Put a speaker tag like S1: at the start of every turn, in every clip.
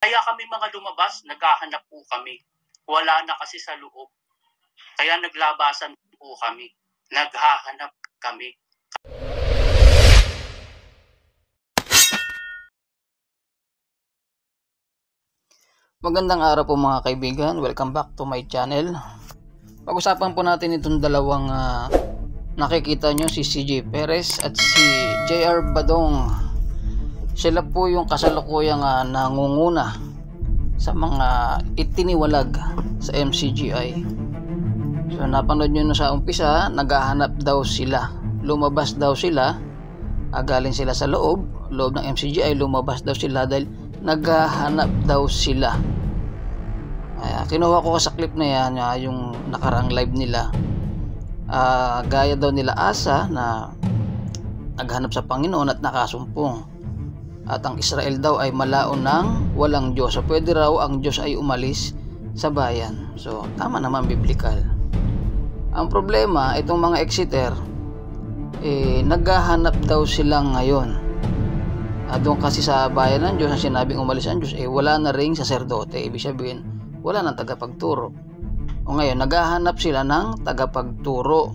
S1: Kaya kami mga lumabas, naghahanap po kami. Wala na kasi sa loob. Kaya naglabasan po kami. Naghahanap kami.
S2: Magandang araw po mga kaibigan, welcome back to my channel. Pag-usapan po natin itong dalawang nakikita nyo, si CJ Perez at si JR Badong. Sila po yung kasalukuyang nangunguna sa mga itiniwalag sa MCGI. So napanood nyo na sa umpisa, naghahanap daw sila, lumabas daw sila, galing sila sa loob ng MCGI, lumabas daw sila dahil naghahanap daw sila. Kinuha ko sa clip na yan, yung nakarang live nila. Gaya daw nila Asa na naghanap sa Panginoon at nakasumpong, at ang Israel daw ay malaon ng walang Diyos. So pwede raw ang Diyos ay umalis sa bayan. So tama naman, biblical. Ang problema, itong mga Exeter, naghahanap daw sila ngayon. Doon kasi sa bayan ng Diyos, ang sinabing umalis ang Diyos, wala na ring saserdote. Ibig sabihin, wala nang tagapagturo. O ngayon, naghahanap sila ng tagapagturo.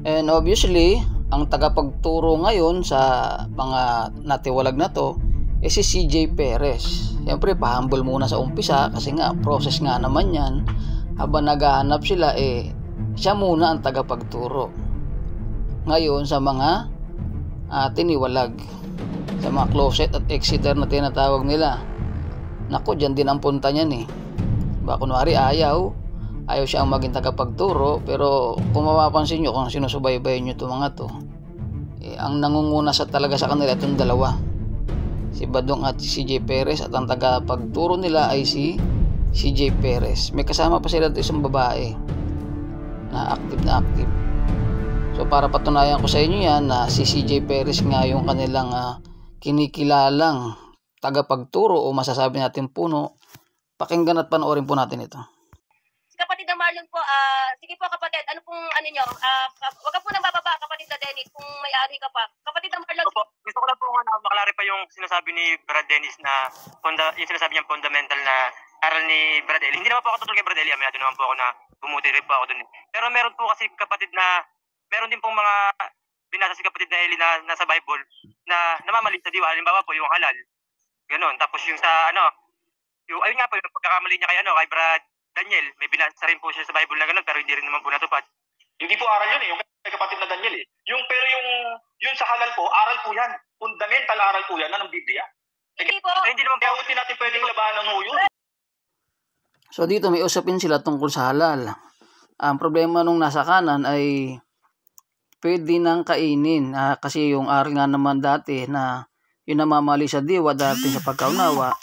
S2: And obviously, ang tagapagturo ngayon sa mga natiwalag na to, si CJ Perez. Siyempre, pa-humble muna sa umpisa kasi nga, process nga naman yan. Habang naghahanap sila, siya muna ang tagapagturo ngayon sa mga tiniwalag, sa mga closet at Exeter na tinatawag nila. Nako, dyan din ang punta niyan Baka kunwari ayaw siya ang maging tagapagturo, pero kung mapapansin nyo, kung sinusubaybayan nyo itong mga to, ang nangunguna talaga sa kanila itong dalawa, si Badong at si CJ Perez, at ang tagapagturo nila ay si CJ Perez. May kasama pa sila isang babae na active. So para patunayan ko sa inyo yan na si CJ Perez nga yung kanilang kinikilalang tagapagturo, o masasabi natin puno, pakinggan at panoorin po natin ito.
S3: Kapatid na Marlon po, sige po kapatid, ano pong ano nyo, wag ka po nang bababa, kapatid na Dennis, kung may-ari ka pa. Kapatid na Marlon.
S1: Gusto ko lang po maklaro pa yung sinasabi ni Brad Dennis na yung sinasabi niyang fundamental na aral ni Brad Eli. Hindi naman po ako tutulog kay Brad Eli, aminado naman po ako na bumuti rin po ako dun. Pero meron po kasi kapatid na, meron din pong mga binasa si kapatid na Eli na nasa Bible na namamali sa diwa. Halimbawa po yung halal, ganon. Tapos yung sa ayun nga po, yung pagkakamali niya kay Brad Daniel, may binasa rin po siya sa Bible na gano'n, pero hindi rin naman po natupad. Hindi po aral yun yung kay kapatid na Daniel Pero yung sa halal po, aral po yan. Fundamental aral po yan ng Biblia. Hindi po. Hindi naman po natin pwedeng labanan yun.
S2: So dito may usapin sila tungkol sa halal. Ang problema nung nasa kanan ay pwede nang kainin, kasi yung aral nga naman dati na yung namamali sa diwa dati sa pagkaunawa.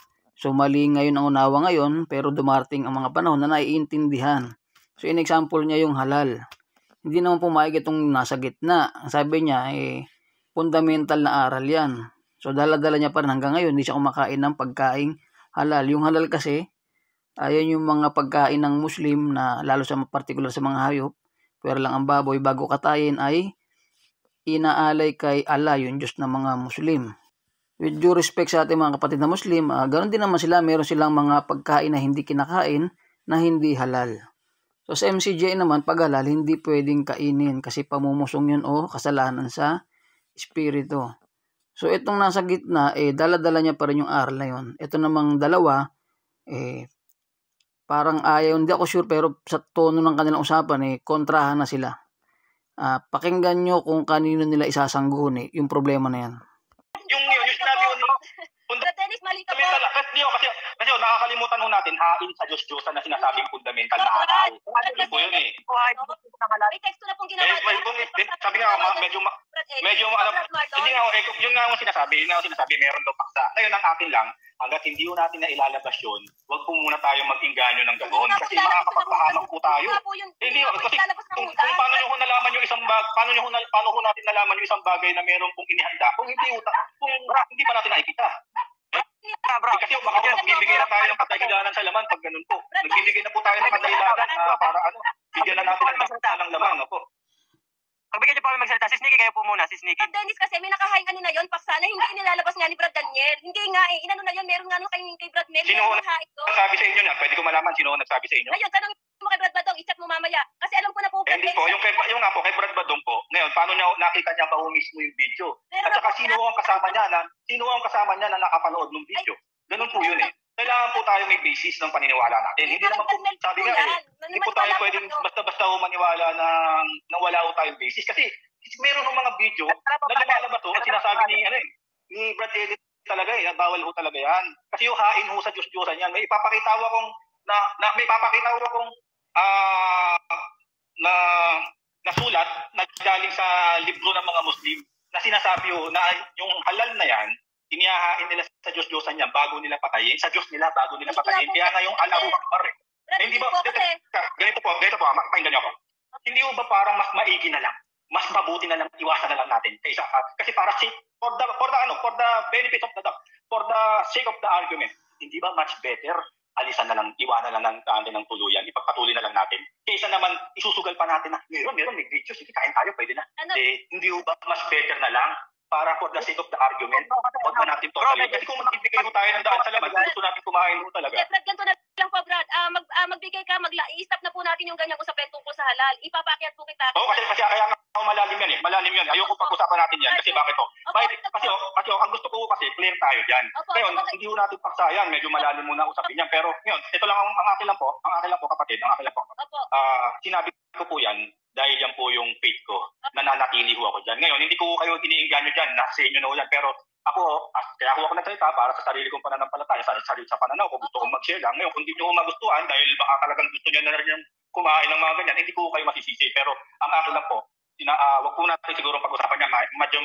S2: So mali ngayon ang unawa ngayon, pero dumarating ang mga panahon na naiintindihan. So in example niya yung halal. Hindi naman pumayag itong nasa gitna. Ang sabi niya, fundamental na aral yan. So dala-dala niya pa rin hanggang ngayon, hindi siya kumakain ng pagkain halal. Yung halal kasi, ayan yung mga pagkain ng Muslim na lalo sa particular sa mga hayop. Pero lang ang baboy, bago katayin ay inaalay kay Allah, yung Diyos ng mga Muslim. With due respect sa ating mga kapatid na Muslim, ganoon din naman sila, meron silang mga pagkain na hindi kinakain na hindi halal. So sa MCGI naman, pag halal, hindi pwedeng kainin kasi pamumusong yun o kasalanan sa espiritu. So itong nasa gitna, dala-dala niya pa rin yung aral na yun. Ito namang dalawa, parang ayaw, hindi ako sure, pero sa tono ng kanilang usapan, kontrahan na sila. Pakinggan nyo kung kanino nila isasangguni yung problema na yan.
S1: Yung sinabi mo,
S3: Dennis, mali ka po.
S1: Kasi nakakalimutan mo natin, hain sa Diyos-Diyosan na sinasabing fundamental na aral. Ano po yun
S3: May teksto na pong ginawa.
S1: Sabi nga, medyo hindi nga, yun nga ang sinasabi, meron daw paksa. Ngayon ang akin lang, hanggat hindi mo natin na ilalabas yun, wag po muna tayo mag-inganyo ng gano'n. Kasi makakapagpahamak po tayo. Hindi, kasi kung paano nyo nalaman yung paano ho natin nalaman yung isang bagay na meron pong inihanda, kung hindi pa natin nakikita. Kasi baka magbibigay na tayo ng kadahilanan sa laman pag ganun po. Nagbibigay na po tayo ng kadahilanan para bigyan na natin ng laman. Pagbigyan niyo po kami magsalita. Si Sneaky, kayo po muna. Si Sneaky.
S3: Brad Dennis kasi may nakahain ano na yun, paksa na hindi nilalabas nga ni Brad Daniel. Hindi nga eh, inano na yun, meron nga kay Brad Mel.
S1: Sino
S3: Meron
S1: ang
S3: hain doon.
S1: nagsabi sa inyo niya? Pwede ko malaman sino ang nagsabi sa inyo?
S3: Ngayon, tanong mo kay Brad Badong, i-chat mo mamaya. Kasi alam ko na po, Brad
S1: Hindi po,
S3: Dennis.
S1: yung nga po, kay Brad Badong po. Ngayon, paano niya nakita niya pa mismo yung video?
S3: Meron
S1: At saka
S3: na po
S1: sino ang kasama niya na nakapanood ng video? Ganun po yun eh. Kailangan po tayo may basis ng paniniwala natin. Hindi naman po, sabi nga eh, hindi po tayo pwedeng basta-basta maniwala na wala po tayong basis. Kasi meron ng mga video na lumalabas to at sinasabi ni Brad Elliot talaga eh, bawal ho talaga yan. Kasi yung hain ho sa Diyos-Diyosan yan. May ipapakita ho akong na sulat na galing sa libro ng mga Muslim na sinasabi ho na yung halal na yan, inihahain nila sa Diyos-Diyosan yan bago nila patayin. Sa Diyos nila bago nila patayin. Kaya nga yung Allahu Akbar eh. Hindi ba, ganito po, pakinggan niyo ako. Hindi ho ba parang mas maigi na lang, mas mabuti na lang, iwasan na lang natin kaysa, kasi para for the benefit of for the sake of the argument, hindi ba much better alisan na lang, iwanan na lang ng tuluyan, ipagpatuloy na lang natin. Kaysa naman isusugal pa natin na meron may video, sige kain tayo, pwede na. Hindi ho ba mas better na lang para for the sake of the argument, huwag na natin totally. Kasi kung magbibigay ho tayo ng daan sa laman, gusto natin kumain ho talaga.
S3: Brad, ganito na lang po, Brad. Magbigay ka, i-stop na po natin yung ganyang usapan tungkol sa halal. Ipapakyat po kita.
S1: Oo, kasi kaya nga malalim yan eh. Malalim yan. Ayoko pag-usapan natin yan. Kasi bakit to? Kasi ang gusto ko kasi clear tayo dyan. Ngayon, hindi ho natin paksayan. Medyo malalim muna usapin yan. Pero ngayon, ito lang ang akin lang po kapatid. Sinabi ko po yan dahil yan po yung faith ko. Nananatili ho ako dyan. Ngayon, hindi ko kayo iniinganyo dyan. Nasa inyo na ho yan. Pero kaya ako nagsalita para sa sarili kong pananampalataya, sa pananaw ko, gusto kong mag-share lang. Ngayon, kung hindi nyo magustuhan, dahil baka talagang gusto nyo na rin yung kumain ng mga ganyan, hindi ko kayo masisisi. Pero ang akin lang po, wag po natin siguro pag-usapan niya,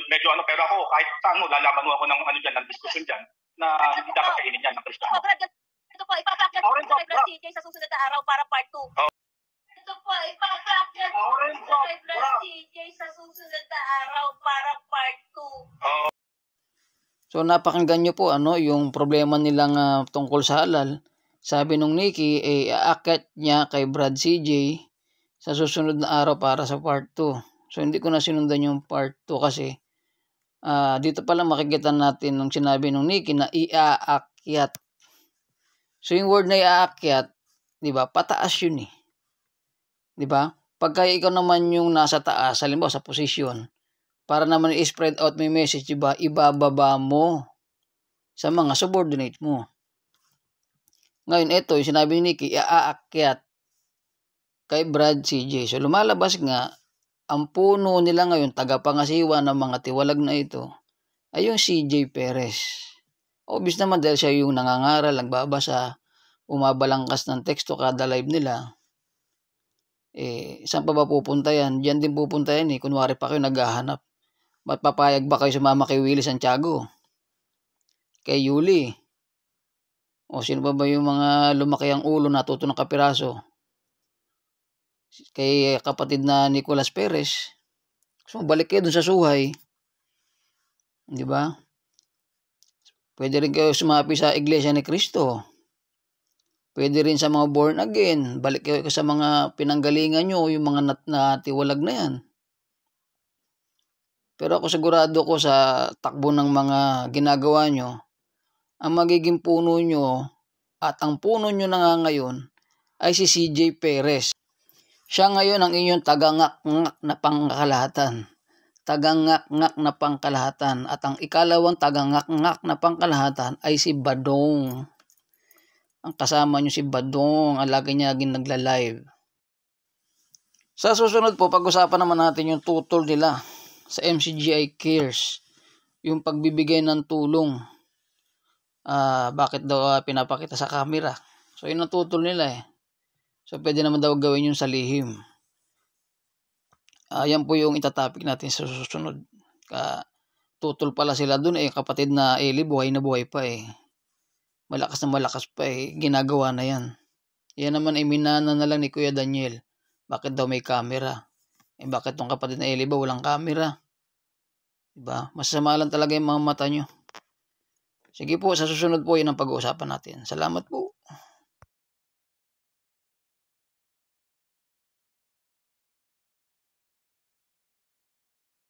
S1: medyo pero ako, kahit saan mo, lalaman mo ako ng diskusyon dyan, na hindi dapat kainin yan ng Kristiyano.
S3: Ito po, ipapakyat po kay Brad CJ sa susunod na araw para part 2. Ito po, ipapakyat po kay Brad CJ sa susunod na araw para part 2.
S2: So napakinggan nyo po yung problema nilang tungkol sa halal. Sabi nung Nikki, aakyat niya kay Brad CJ sa susunod na araw para sa part 2. So hindi ko na sinundan yung part 2 kasi dito pala makikita natin nung sinabi nung Nikki na iaakyat. So yung word na iaakyat, di ba, pataas yun eh. Di ba? Pagka ikaw naman yung nasa taas, halimbawa sa posisyon, para naman i-spread out may message, diba, ibababa mo sa mga subordinate mo. Ngayon, ito, yung sinabi ni Nikki, iaakyat kay Brad CJ. So, lumalabas nga, ang puno nila ngayon, tagapangasiwa ng mga tiwalag na ito, ay yung CJ Perez. Obvious naman dahil siya yung nangangaral, nagbabasa, umabalangkas ng teksto kada live nila. Saan pa ba pupunta yan? Diyan din pupunta yan eh. Kunwari pa kayo naghahanap. Ba't papayag ba kayo sumama kay Willie Santiago? Kay Yuli? O sino ba yung mga lumaki ang ulo natuto ng kapiraso? Kay kapatid na Nicolas Perez. So balik kayo dun sa suhay. Di ba? Pwede rin kayo sumapi sa Iglesia ni Cristo. Pwede rin sa mga born again. Balik kayo sa mga pinanggalingan nyo, yung mga natiwalag na yan. Pero ako sigurado ko sa takbo ng mga ginagawa nyo, ang magiging puno nyo at ang puno nyo na nga ngayon ay si CJ Perez. Siya ngayon ang inyong tagangak-ngak na pangkalahatan. Tagangak-ngak na pangkalahatan. At ang ikalawang tagangak-ngak na pangkalahatan ay si Badong. Ang kasama nyo si Badong, ang lagi niya nagla-live. Sa susunod po, pag-usapan naman natin yung tutol nila sa MCGI Cares, yung pagbibigay ng tulong. Bakit daw pinapakita sa camera? So yun ang tutol nila eh. So pwede naman daw gawin yung sa lihim. Yan po yung itatopic natin sa susunod. Tutol pala sila dun eh, kapatid na Eli, buhay na buhay pa eh. Malakas na malakas pa eh, ginagawa na yan. Yan naman ay minana na lang ni Kuya Daniel. Bakit daw may camera? Bakit tong kapatid na Eli ba walang camera? Diba? Masasama lang talaga yung mga mata nyo. Sige po, sa susunod po yun ang pag-uusapan natin. Salamat po.